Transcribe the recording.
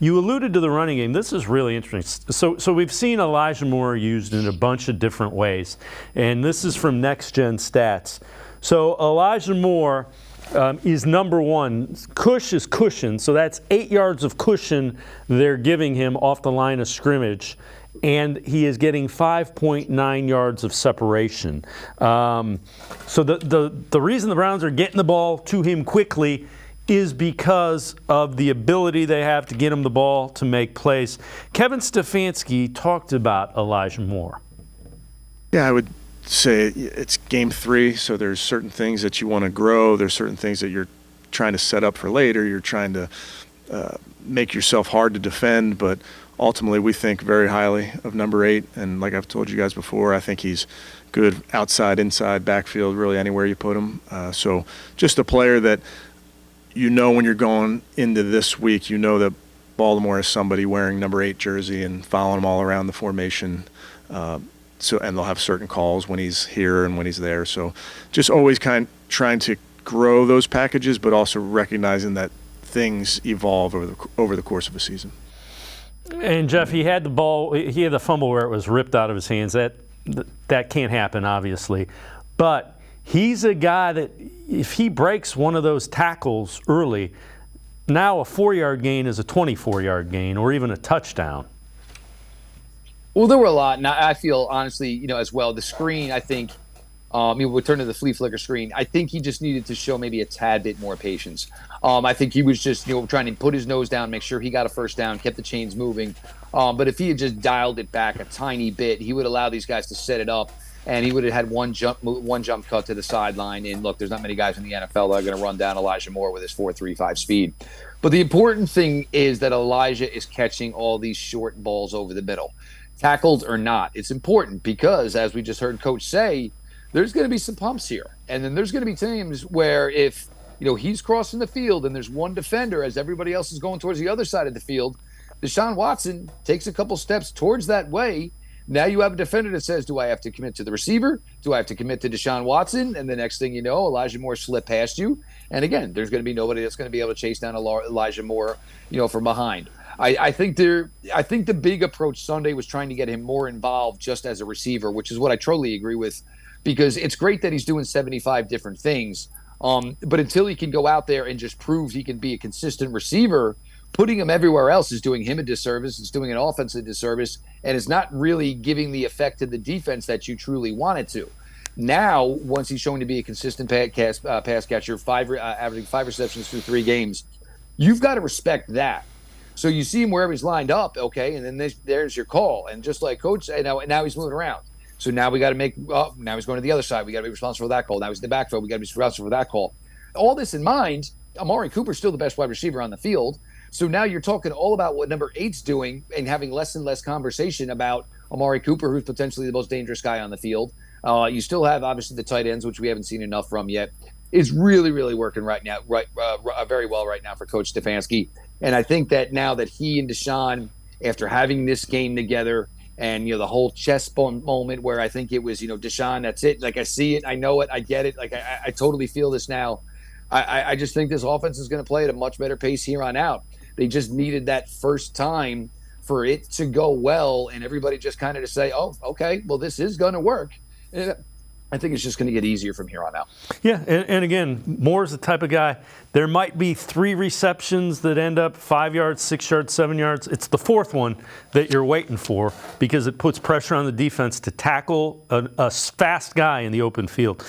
You alluded to the running game. This is really interesting. So we've seen Elijah Moore used in a bunch of different ways, and this is from Next Gen Stats. So Elijah Moore is number one. Cush is cushion, so that's 8 yards of cushion they're giving him off the line of scrimmage, and he is getting 5.9 yards of separation. So the reason the Browns are getting the ball to him quickly is because of the ability they have to get him the ball to make plays. Kevin Stefanski talked about Elijah Moore. Yeah, I would say it's game 3, so there's certain things that you want to grow. There's certain things that you're trying to set up for later. You're trying to make yourself hard to defend, but ultimately we think very highly of number 8. And like I've told you guys before, I think he's good outside, inside, backfield, really anywhere you put him. So just a player that when you're going into this week, that Baltimore has somebody wearing number 8 jersey and following him all around the formation. And they'll have certain calls when he's here and when he's there. So just always kind of trying to grow those packages, but also recognizing that things evolve over the course of a season. And Jeff, he had the ball. He had the fumble where it was ripped out of his hands. That can't happen, obviously, but he's a guy that if he breaks one of those tackles early, now a 4-yard gain is a 24-yard gain or even a touchdown. Well, there were a lot, and I feel honestly, as well. The screen, I think, we'll turn to the flea flicker screen. I think he just needed to show maybe a tad bit more patience. I think he was just, trying to put his nose down, make sure he got a first down, kept the chains moving. But if he had just dialed it back a tiny bit, he would allow these guys to set it up, and he would have had one jump cut to the sideline. And look, there's not many guys in the NFL that are going to run down Elijah Moore with his 4.35 speed. But the important thing is that Elijah is catching all these short balls over the middle. Tackled or not, it's important because, as we just heard Coach say, there's going to be some pumps here. And then there's going to be times where if, he's crossing the field and there's one defender as everybody else is going towards the other side of the field, Deshaun Watson takes a couple steps towards that way. Now you have a defender that says, do I have to commit to the receiver? Do I have to commit to Deshaun Watson? And the next thing you know, Elijah Moore slipped past you. And again, there's going to be nobody that's going to be able to chase down Elijah Moore, from behind. I think the big approach Sunday was trying to get him more involved just as a receiver, which is what I totally agree with, because it's great that he's doing 75 different things. But until he can go out there and just prove he can be a consistent receiver, putting him everywhere else is doing him a disservice. It's doing an offense a disservice, and it's not really giving the effect to the defense that you truly want it to. Now, once he's shown to be a consistent pass catcher, averaging 5 receptions through 3 games, you've got to respect that. So you see him wherever he's lined up, okay, and then there's your call. And just like Coach said, now he's moving around. So now we got to now he's going to the other side. We got to be responsible for that call. Now he's in the backfield. We got to be responsible for that call. All this in mind, Amari Cooper's still the best wide receiver on the field. So now you're talking all about what number 8's doing and having less and less conversation about Amari Cooper, who's potentially the most dangerous guy on the field. You still have, obviously, the tight ends, which we haven't seen enough from yet. It's really, really working right now, very well right now for Coach Stefanski. And I think that now that he and Deshaun, after having this game together, and the whole chest bump moment where I think it was Deshaun, that's it. Like I see it, I know it, I get it. Like I totally feel this now. I just think this offense is going to play at a much better pace here on out. They just needed that first time for it to go well, and everybody just kind of to say, "Oh, okay, well this is going to work." And I think it's just going to get easier from here on out. Yeah, and again, Moore's the type of guy, there might be 3 receptions that end up 5 yards, 6 yards, 7 yards. It's the 4th one that you're waiting for because it puts pressure on the defense to tackle a fast guy in the open field.